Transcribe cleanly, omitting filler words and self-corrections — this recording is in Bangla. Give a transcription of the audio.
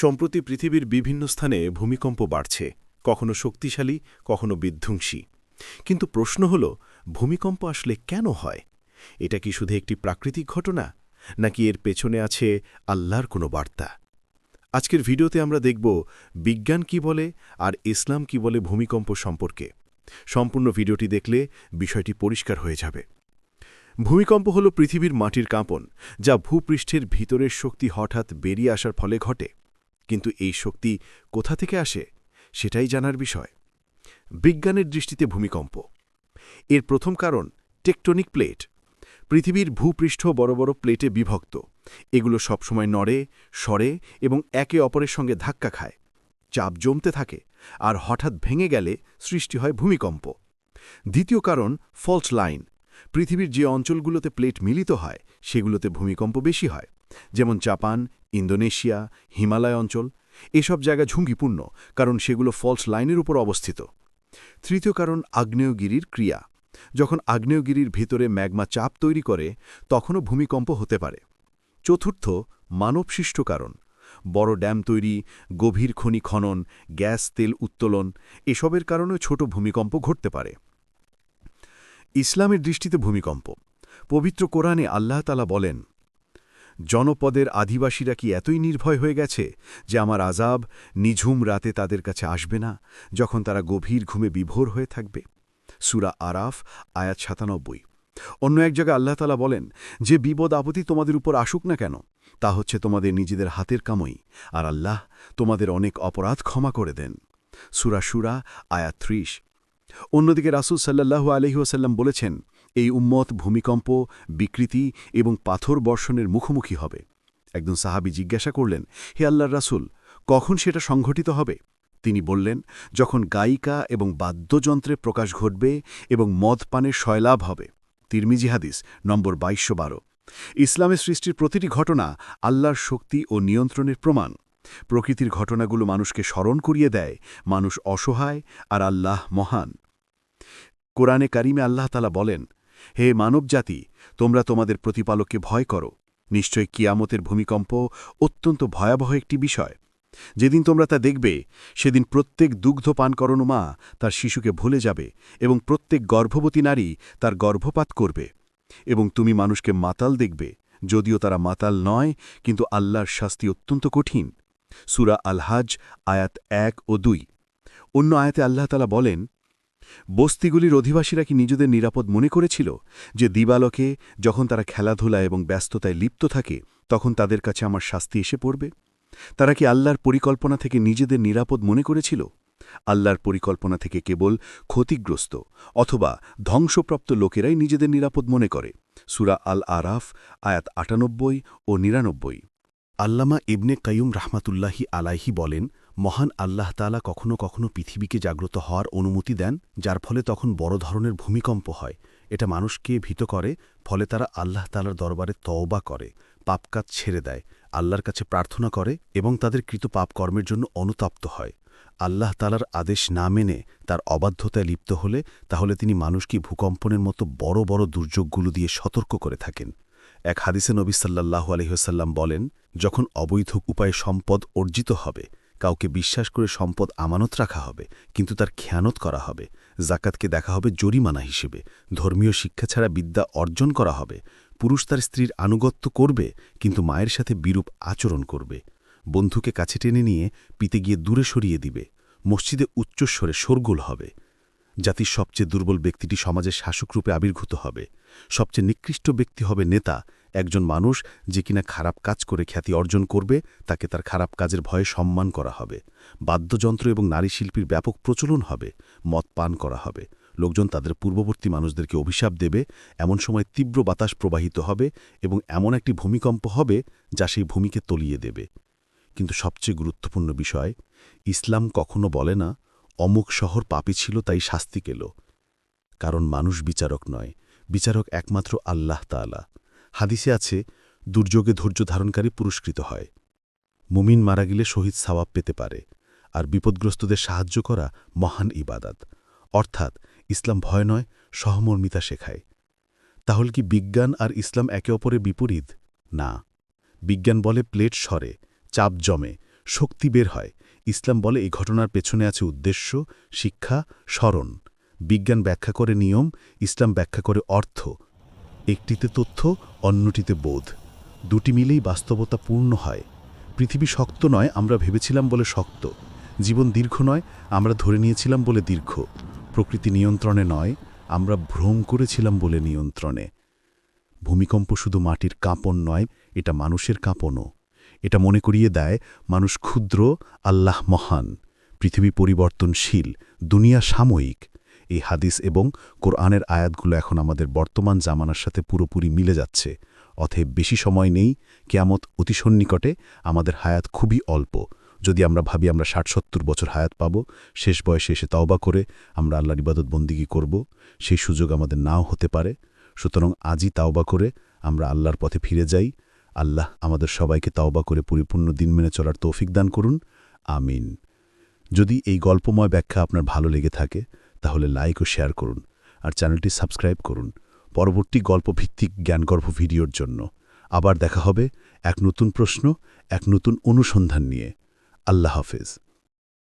সম্প্রতি পৃথিবীর বিভিন্ন স্থানে ভূমিকম্প বাড়ছে, কখনো শক্তিশালী, কখনো বিধ্বংসী। কিন্তু প্রশ্ন হল, ভূমিকম্প আসলে কেন হয়? এটা কি শুধু একটি প্রাকৃতিক ঘটনা, নাকি এর পেছনে আছে আল্লাহর কোনো বার্তা? আজকের ভিডিওতে আমরা দেখব বিজ্ঞান কি বলে আর ইসলাম কি বলে ভূমিকম্প সম্পর্কে। সম্পূর্ণ ভিডিওটি দেখলে বিষয়টি পরিষ্কার হয়ে যাবে। ভূমিকম্প হল পৃথিবীর মাটির কাঁপন, যা ভূপৃষ্ঠের ভিতরের শক্তি হঠাৎ বেরিয়ে আসার ফলে ঘটে। কিন্তু এই শক্তি কোথা থেকে আসে, সেটাই জানার বিষয়। বিজ্ঞানের দৃষ্টিতে ভূমিকম্প এর প্রথম কারণ টেকটনিক প্লেট। পৃথিবীর ভূপৃষ্ঠ বড় বড় প্লেটে বিভক্ত। এগুলো সবসময় নড়ে, সরে এবং একে অপরের সঙ্গে ধাক্কা খায়। চাপ জমতে থাকে, আর হঠাৎ ভেঙে গেলে সৃষ্টি হয় ভূমিকম্প। দ্বিতীয় কারণ ফল্ট লাইন। পৃথিবীর যে অঞ্চলগুলোতে প্লেট মিলিত হয়, সেগুলোতে ভূমিকম্প বেশি হয়, যেমন জাপান, ইন্দোনেশিয়া, হিমালয় অঞ্চল। এসব জায়গা ঝুঁকিপূর্ণ, কারণ সেগুলো ফল্ট লাইনের উপর অবস্থিত। তৃতীয় কারণ আগ্নেয়গিরির ক্রিয়া। যখন আগ্নেয়গিরির ভিতরে ম্যাগমা চাপ তৈরি করে, তখনও ভূমিকম্প হতে পারে। চতুর্থ, মানবসৃষ্ট কারণ। বড় ড্যাম তৈরি, গভীর খনি খনন, গ্যাস তেল উত্তোলন, এসবের কারণেও ছোট ভূমিকম্প ঘটতে পারে। ইসলামের দৃষ্টিতে ভূমিকম্প। পবিত্র কোরআনে আল্লাহ তাআলা বলেন, জনপদের আদিবাসীরা কি এতই নির্ভয় হয়ে গেছে যে আমার আযাব নিঝুম রাতে তাদের কাছে আসবে না, যখন তারা গভীর ঘুমে বিভোর হয়ে থাকবে? সূরা আরাফ আয়াত ৯৭। অন্য এক জায়গায় আল্লাহ তাআলা বলেন, যে বিপদ আপত্তি তোমাদের উপর আসুক না কেন, তা হচ্ছে তোমাদের নিজেদের হাতের কামাই, আর আল্লাহ তোমাদের অনেক অপরাধ ক্ষমা করে দেন। সূরা শুরা আয়াত ৩০। অন্যদিকে রাসূল সাল্লাল্লাহু আলাইহি ওয়াসাল্লাম বলেছেন, এই উম্মত ভূমিকম্প, বিকৃতি এবং পাথর বর্ষণের মুখোমুখি হবে। একজন সাহাবী জিজ্ঞাসা করলেন, হে আল্লাহর রাসূল, কখন সেটা সংঘটিত হবে? তিনি বললেন, যখন গায়িকা এবং বাদ্যযন্ত্রে প্রকাশ ঘটবে এবং মদ পানের সয়লাভ হবে। তিরমিজি হাদিস নম্বর ২২১২। ইসলামের সৃষ্টির প্রতিটি ঘটনা আল্লাহর শক্তি ও নিয়ন্ত্রণের প্রমাণ। প্রকৃতির ঘটনাগুলো মানুষকে স্মরণ করিয়ে দেয়, মানুষ অসহায় আর আল্লাহ মহান। কোরআনে কারিমে আল্লাহ তাআলা বলেন, হে মানবজাতি, তোমরা তোমাদের প্রতিপালককে ভয় করো। নিশ্চয় কিয়ামতের ভূমিকম্প অত্যন্ত ভয়াবহ একটি বিষয়। যেদিন তোমরা তা দেখবে, সেদিন প্রত্যেক দুগ্ধপানকরণী মা তার শিশুকে ভুলে যাবে, এবং প্রত্যেক গর্ভবতী নারী তার গর্ভপাত করবে। এবং তুমি মানুষকে মাতাল দেখবে, যদিও তারা মাতাল নয়, কিন্তু আল্লাহর শাস্তি অত্যন্ত কঠিন। সূরা আল হাজ আয়াত ১ ও ২। অন্য আয়াতে আল্লাহ তাআলা বলেন, বস্তিগুলির অধিবাসীরা কি নিজেদের নিরাপদ মনে করেছিল যে দিবালোকে যখন তারা খেলাধুলা এবং ব্যস্ততায় লিপ্ত থাকে, তখন তাদের কাছে আমার শাস্তি এসে পড়বে? তারা কি আল্লাহর পরিকল্পনা থেকে নিজেদের নিরাপদ মনে করেছিল? আল্লাহর পরিকল্পনা থেকে কেবল ক্ষতিগ্রস্ত অথবা ধ্বংসপ্রাপ্ত লোকেরাই নিজেদের নিরাপদ মনে করে। সূরা আল আরাফ আয়াত ৯৮ ও ৯৯। আল্লামা ইবনে কাইয়ুম রাহমাতুল্লাহি আলাইহি বলেন, মহান আল্লাহ তাআলা কখনো কখনো পৃথিবীকে জাগ্রত হওয়ার অনুমতি দেন, যার ফলে তখন বড় ধরনের ভূমিকম্প হয়। এটা মানুষকে ভীত করে, ফলে তারা আল্লাহ তাআলার দরবারে তওবা করে, পাপকাজ ছেড়ে দেয়, আল্লাহর কাছে প্রার্থনা করে এবং তাদের কৃত পাপ কর্মের জন্য অনুতপ্ত হয়। আল্লাহ তাআলার আদেশ না মেনে তার অবাধ্যতায় লিপ্ত হলে, তাহলে তিনি মানুষকে ভূকম্পনের মতো বড় বড় দুর্যোগগুলো দিয়ে সতর্ক করে থাকেন। এক হাদিসে নবী সাল্লাল্লাহু আলাইহি ওয়াসাল্লাম বলেন, যখন অবৈধ উপায়ে সম্পদ অর্জিত হবে, কাউকে বিশ্বাস করে সম্পদ আমানত রাখা হবে, কিন্তু তার খেয়ানত করা হবে, জাকাতকে দেখা হবে জরিমানা হিসেবে, ধর্মীয় শিক্ষা ছাড়া বিদ্যা অর্জন করা হবে, পুরুষ তার স্ত্রীর আনুগত্য করবে কিন্তু মায়ের সাথে বিরূপ আচরণ করবে, বন্ধুকে কাছে টেনে নিয়ে পিতে গিয়ে দূরে সরিয়ে দিবে, মসজিদে উচ্চস্বরে শোরগোল হবে। জাতির সবচেয়ে দুর্বল ব্যক্তিটি সমাজের শাসকরূপে আবির্ভূত হবে। সবচেয়ে নিকৃষ্ট ব্যক্তি হবে নেতা, একজন মানুষ যে কিনা খারাপ কাজ করে খ্যাতি অর্জন করবে, তাকে তার খারাপ কাজের ভয়ে সম্মান করা হবে। বাদ্যযন্ত্র এবং নারী শিল্পীর ব্যাপক প্রচলন হবে, মদ পান করা হবে, লোকজন তাদের পূর্ববর্তী মানুষদেরকে অভিশাপ দেবে, এমন সময় তীব্র বাতাস প্রবাহিত হবে এবং এমন একটি ভূমিকম্প হবে যা সেই ভূমিকে তলিয়ে দেবে। কিন্তু সবচেয়ে গুরুত্বপূর্ণ বিষয়, ইসলাম কখনো বলে না অমুক শহর পাপী ছিল তাই শাস্তি পেল। কারণ মানুষ বিচারক নয়, বিচারক একমাত্র আল্লাহ তাআলা। হাদিসে আছে, দুর্যোগে ধৈর্য ধারণকারী পুরস্কৃত হয়। মুমিন মারা গেলে শহীদ সওয়াব পেতে পারে, আর বিপদগ্রস্তদের সাহায্য করা মহান ইবাদত। অর্থাৎ ইসলাম ভয় নয়, সহমর্মিতা শেখায়। তাহলে কি বিজ্ঞান আর ইসলাম একে অপরের বিপরীত? না। বিজ্ঞান বলে প্লেট সরে, চাপ জমে, শক্তি বের হয়। ইসলাম বলে এই ঘটনার পেছনে আছে উদ্দেশ্য, শিক্ষা, স্মরণ। বিজ্ঞান ব্যাখ্যা করে নিয়ম, ইসলাম ব্যাখ্যা করে অর্থ। একটিতে তথ্য, অন্যটিতে বোধ। দুটি মিলেই বাস্তবতা পূর্ণ হয়। পৃথিবী শক্ত নয় আমরা ভেবেছিলাম বলে শক্ত। জীবন দীর্ঘ নয় আমরা ধরে নিয়েছিলাম বলে দীর্ঘ। প্রকৃতি নিয়ন্ত্রণে নয় আমরা ভ্রম করেছিলাম বলে নিয়ন্ত্রণে। ভূমিকম্প শুধু মাটির কাঁপন নয়, এটা মানুষের কাঁপনও। এটা মনে করিয়ে দেয় মানুষ ক্ষুদ্র, আল্লাহ মহান। পৃথিবী পরিবর্তনশীল, দুনিয়া সাময়িক। এই হাদিস এবং কোরআনের আয়াতগুলো এখন আমাদের বর্তমান জামানার সাথে পুরোপুরি মিলে যাচ্ছে। অতএব বেশি সময় নেই, কিয়ামত অতি সন্নিকটে, আমাদের হায়াত খুবই অল্প। যদি আমরা ভাবি আমরা ৬০-৭০ বছর হায়াত পাব, শেষ বয়সে এসে তওবা করে আমরা আল্লাহর ইবাদত বন্দিগি করব, সেই সুযোগ আমাদের নাও হতে পারে। সুতরাং আজই তাওবা করে আমরা আল্লাহর পথে ফিরে যাই। আল্লাহ আমাদের সবাইকে তাওবা করে পরিপূর্ণ দিন মেনে চলার তৌফিক দান করুন। আমিন। যদি এই গল্পময় ব্যাখ্যা আপনার ভালো লেগে থাকে তাহলে লাইক ও শেয়ার করুন, আর চ্যানেলটি সাবস্ক্রাইব করুন পরবর্তী গল্পভিত্তিক জ্ঞানগর্ভ ভিডিওর জন্য। আবার দেখা হবে এক নতুন প্রশ্ন, এক নতুন অনুসন্ধান নিয়ে। আল্লাহ হাফেজ।